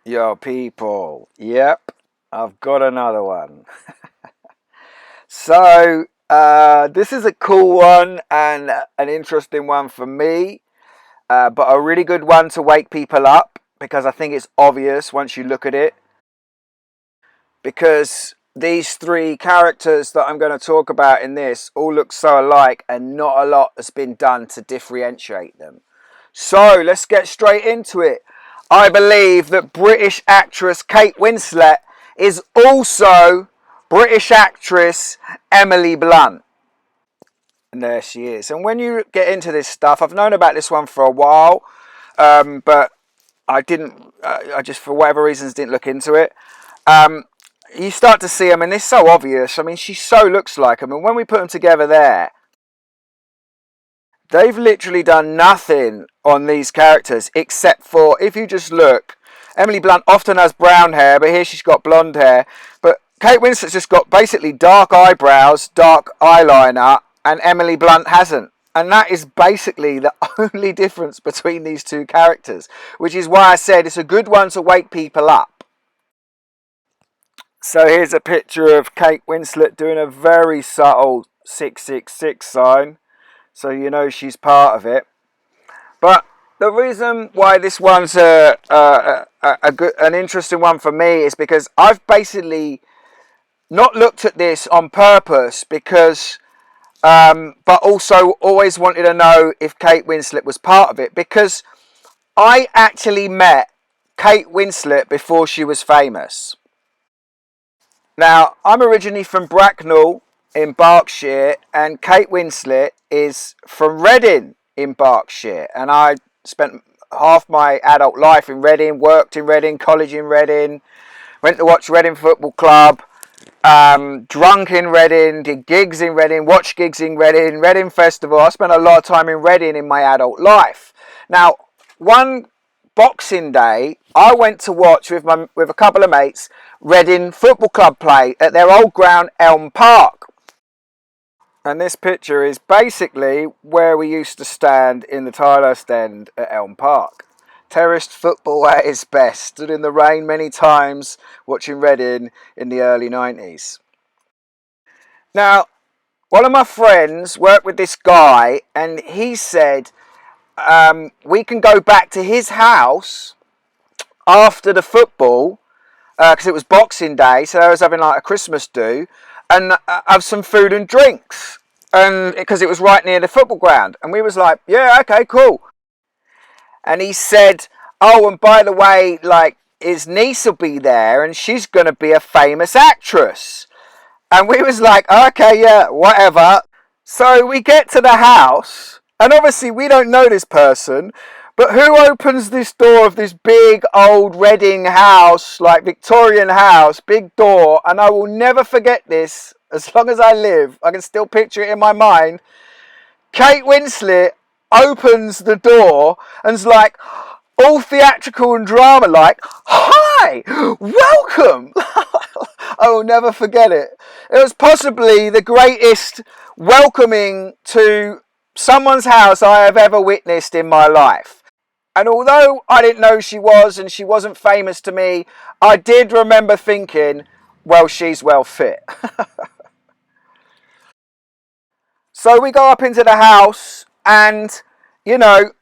Yo, people. Yep, I've got another one. This is a cool one and an interesting one for me, but a really good one to wake people up because I think it's obvious once you look at it. Because these three characters that I'm going to talk about in this all look so alike, and not a lot has been done to differentiate them. So let's get straight into it. I believe that British actress Kate Winslet is also British actress Emily Blunt. And there she is. And when you get into this stuff, I've known about this one for a while, but I didn't, I just, for whatever reasons, didn't look into it. You start to see them, and it's so obvious. I mean, she so looks like them. And when we put them together there, they've literally done nothing on these characters except for, if you just look, Emily Blunt often has brown hair, but here she's got blonde hair. But Kate Winslet's just got basically dark eyebrows, dark eyeliner, and Emily Blunt hasn't. And that is basically the only difference between these two characters, which is why I said it's a good one to wake people up. So here's a picture of Kate Winslet doing a very subtle 666 sign. So you know she's part of it. But the reason why this one's an interesting one for me is because I've basically not looked at this on purpose because, but also always wanted to know if Kate Winslet was part of it, because I actually met Kate Winslet before she was famous. Now, I'm originally from Bracknell in Berkshire, and Kate Winslet is from Reading in Berkshire. And I spent half my adult life in Reading, worked in Reading, college in Reading, went to watch Reading Football Club, drunk in Reading, did gigs in Reading, watched gigs in Reading, Reading Festival. I spent a lot of time in Reading in my adult life. Now, one Boxing Day, I went to watch with a couple of mates Reading Football Club play at their old ground, Elm Park. And this picture is basically where we used to stand in the Tilehurst End at Elm Park. Terraced football at its best. Stood in the rain many times watching Reading in the early 90s. Now, one of my friends worked with this guy, and he said we can go back to his house after the football, because it was Boxing Day, so I was having like a Christmas do, and have some food and drinks, and because it was right near the football ground. And we was like, yeah, okay, cool. And he said, oh, and by the way, like, his niece will be there, and she's going to be a famous actress. And we was like, okay, yeah, whatever. So we get to the house, and obviously we don't know this person, but who opens this door of this big old Reading house, like Victorian house, big door, and I will never forget this as long as I live. I can still picture it in my mind. Kate Winslet opens the door and's like, all theatrical and drama, like, hi, welcome. I will never forget it. It was possibly the greatest welcoming to someone's house I have ever witnessed in my life. And although I didn't know she was, and she wasn't famous to me, I did remember thinking, well, she's well fit. So we go up into the house, and, you know,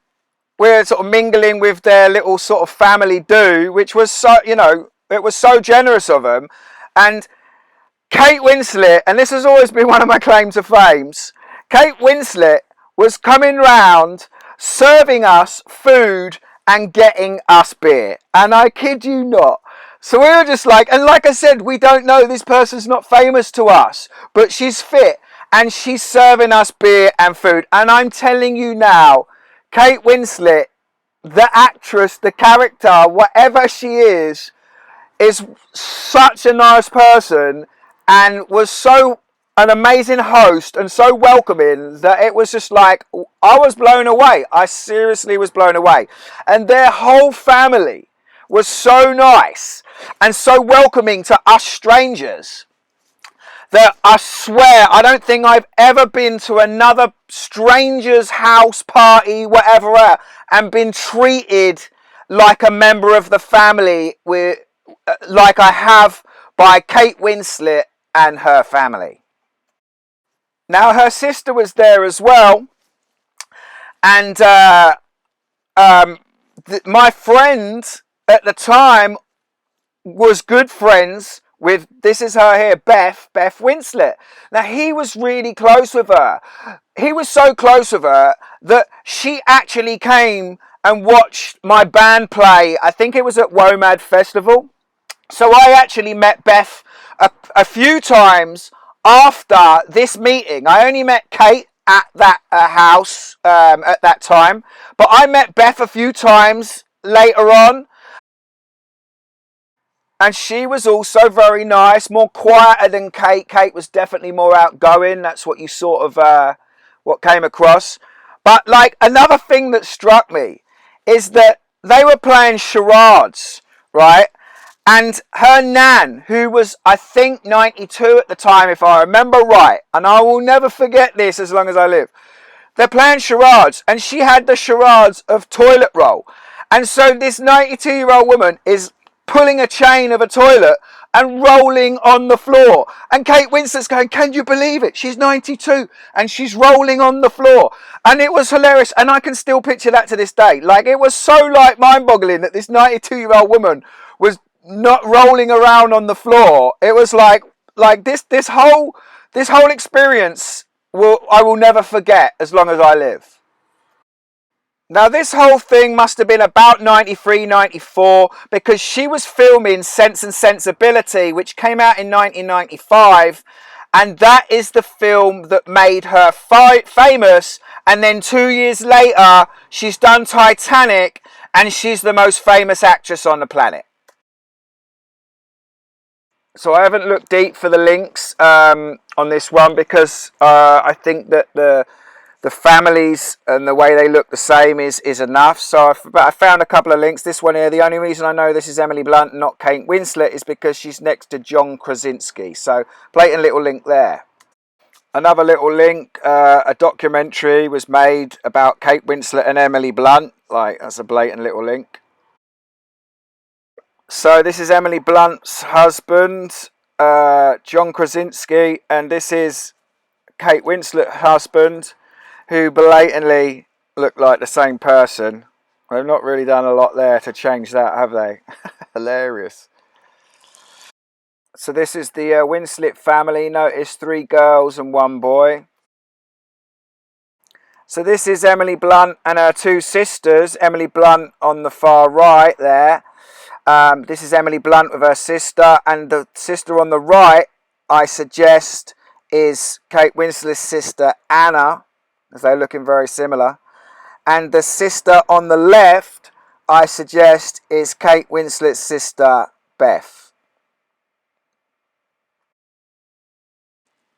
we're sort of mingling with their little sort of family do, which was so, you know, it was so generous of them. And Kate Winslet, and this has always been one of my claims to fame, Kate Winslet was coming round serving us food and getting us beer. And I kid you not. So we were just like, and like I said, we don't know, this person's not famous to us, but she's fit and she's serving us beer and food. And I'm telling you now, Kate Winslet, the actress, the character, whatever she is such a nice person and was so an amazing host and so welcoming that it was just like, I was blown away. I seriously was blown away. And their whole family was so nice and so welcoming to us strangers that I swear I don't think I've ever been to another stranger's house party, whatever, and been treated like a member of the family, like I have by Kate Winslet and her family. Now her sister was there as well, and my friend at the time was good friends with, this is her here, Beth Winslet. Now he was really close with her. He was so close with her that she actually came and watched my band play. I think it was at WOMAD Festival. So I actually met Beth a few times after this meeting. I only met Kate at that house at that time, but I met Beth a few times later on, and she was also very nice, more quieter than Kate. Kate was definitely more outgoing. That's what you sort of what came across. But like, another thing that struck me is that they were playing charades, right? And her nan, who was, I think, 92 at the time, if I remember right, and I will never forget this as long as I live. They're playing charades, and she had the charades of toilet roll. And so this 92-year-old woman is pulling a chain of a toilet and rolling on the floor. And Kate Winslet's going, can you believe it? She's 92 and she's rolling on the floor. And it was hilarious. And I can still picture that to this day. Like, it was so like mind-boggling that this 92-year-old woman was not rolling around on the floor. It was like this whole experience I will never forget as long as I live. Now this whole thing must have been about 93, 94, because she was filming Sense and Sensibility, which came out in 1995, and that is the film that made her famous. And then 2 years later, she's done Titanic, and she's the most famous actress on the planet. So I haven't looked deep for the links on this one, because I think that the families and the way they look the same is enough. So I found a couple of links. This one here, the only reason I know this is Emily Blunt, not Kate Winslet, is because she's next to John Krasinski. So blatant little link there. Another little link, a documentary was made about Kate Winslet and Emily Blunt. Like, that's a blatant little link. So this is Emily Blunt's husband, John Krasinski, and this is Kate Winslet's husband, who blatantly look like the same person. They've not really done a lot there to change that, have they? Hilarious. So this is the Winslet family. Notice 3 girls and 1 boy. So this is Emily Blunt and her 2 sisters. Emily Blunt on the far right there. This is Emily Blunt with her sister, and the sister on the right, I suggest, is Kate Winslet's sister Anna, as they're looking very similar. And the sister on the left, I suggest, is Kate Winslet's sister Beth.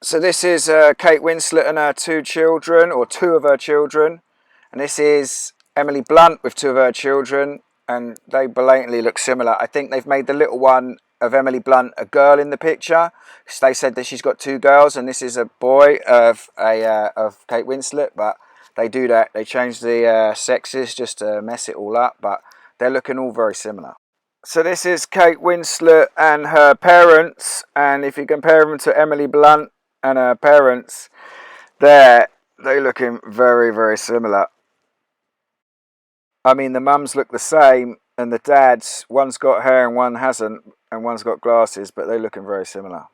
So this is Kate Winslet and her 2 children, or 2 of her children. And this is Emily Blunt with 2 of her children, and they blatantly look similar. I think they've made the little one of Emily Blunt a girl in the picture. They said that she's got 2 girls, and this is a boy of Kate Winslet, but they do that. They change the sexes just to mess it all up, but they're looking all very similar. So this is Kate Winslet and her parents, and if you compare them to Emily Blunt and her parents, they're looking very, very similar. I mean, the mums look the same, and the dads, one's got hair and one hasn't, and one's got glasses, but they're looking very similar.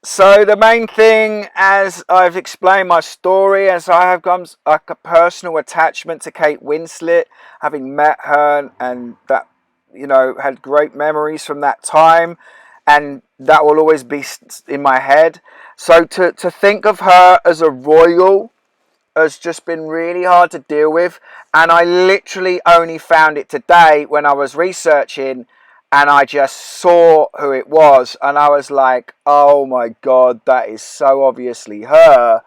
So the main thing, as I've explained my story, as I have comes like a personal attachment to Kate Winslet, having met her, and that, you know, had great memories from that time, and that will always be in my head. So to think of her as a royal has just been really hard to deal with, and I literally only found it today when I was researching, and I just saw who it was, and I was like, oh my god, that is so obviously her.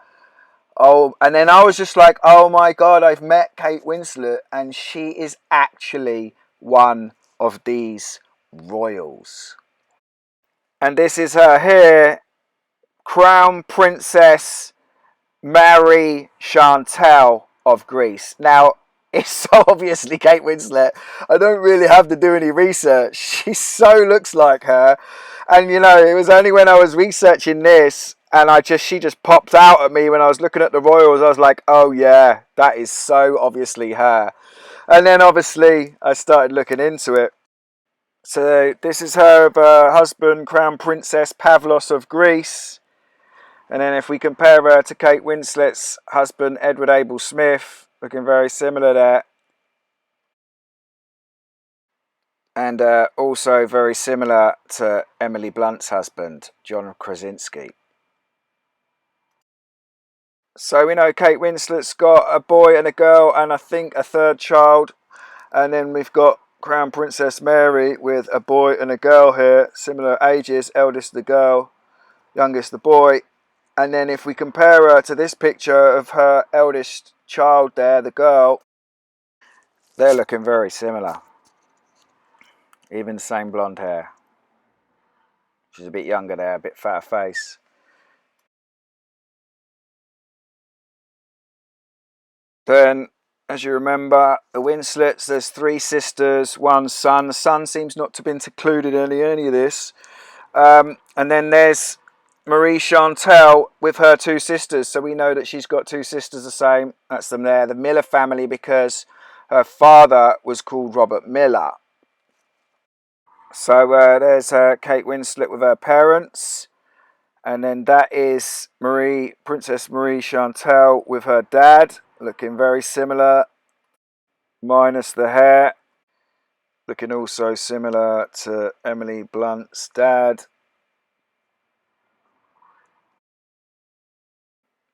Oh, and then I was just like, oh my god, I've met Kate Winslet, and she is actually one of these royals. And this is her here, Crown Princess Mary Chantel of Greece. Now, is so obviously Kate Winslet. I don't really have to do any research. She so looks like her. And you know, it was only when I was researching this and she just popped out at me when I was looking at the royals. I was like, oh yeah, that is so obviously her. And then obviously I started looking into it. So this is her husband, Crown Princess Pavlos of Greece. And then if we compare her to Kate Winslet's husband, Edward Abel Smith, looking very similar there. And also very similar to Emily Blunt's husband, John Krasinski. So we know Kate Winslet's got a boy and a girl and I think a third child. And then we've got Crown Princess Mary with a boy and a girl here, similar ages, eldest the girl, youngest the boy. And then if we compare her to this picture of her eldest child there, the girl, they're looking very similar. Even same blonde hair. She's a bit younger there, a bit fatter face. Then, as you remember, the Winslets, there's 3 sisters, 1 son. The son seems not to have been included in any of this. And then there's Marie Chantel with her 2 sisters. So we know that she's got 2 sisters the same. That's them there. The Miller family, because her father was called Robert Miller. So there's Kate Winslet with her parents. And then that is Princess Marie Chantel with her dad. Looking very similar, minus the hair. Looking also similar to Emily Blunt's dad.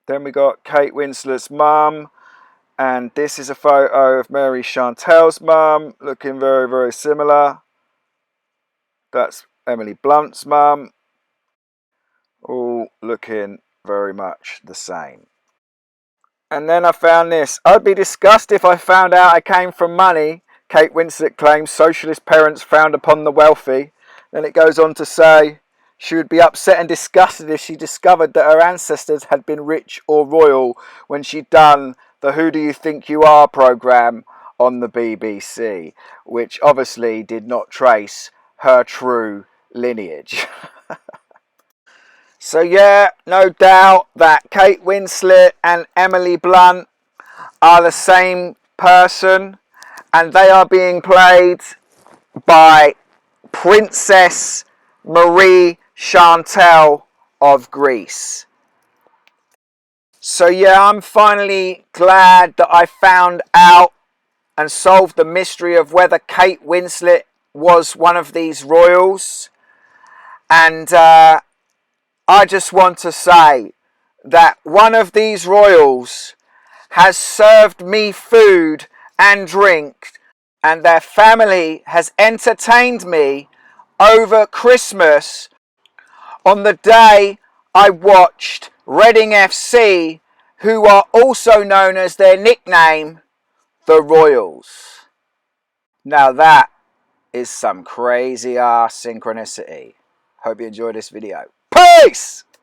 Then we got Kate Winslet's mum. And this is a photo of Mary Chantel's mum. Looking very, very similar. That's Emily Blunt's mum. All looking very much the same. And then I found this. I'd be disgusted if I found out I came from money. Kate Winslet claims socialist parents frowned upon the wealthy. Then it goes on to say she would be upset and disgusted if she discovered that her ancestors had been rich or royal when she'd done the Who Do You Think You Are programme on the BBC, which obviously did not trace her true lineage. So yeah, no doubt that Kate Winslet and Emily Blunt are the same person, and they are being played by Princess Marie Chantel of Greece. So yeah, I'm finally glad that I found out and solved the mystery of whether Kate Winslet was one of these royals. And I just want to say that one of these royals has served me food and drink, and their family has entertained me over Christmas on the day I watched Reading FC, who are also known as their nickname, the Royals. Now that is some crazy ass synchronicity. Hope you enjoyed this video. Peace!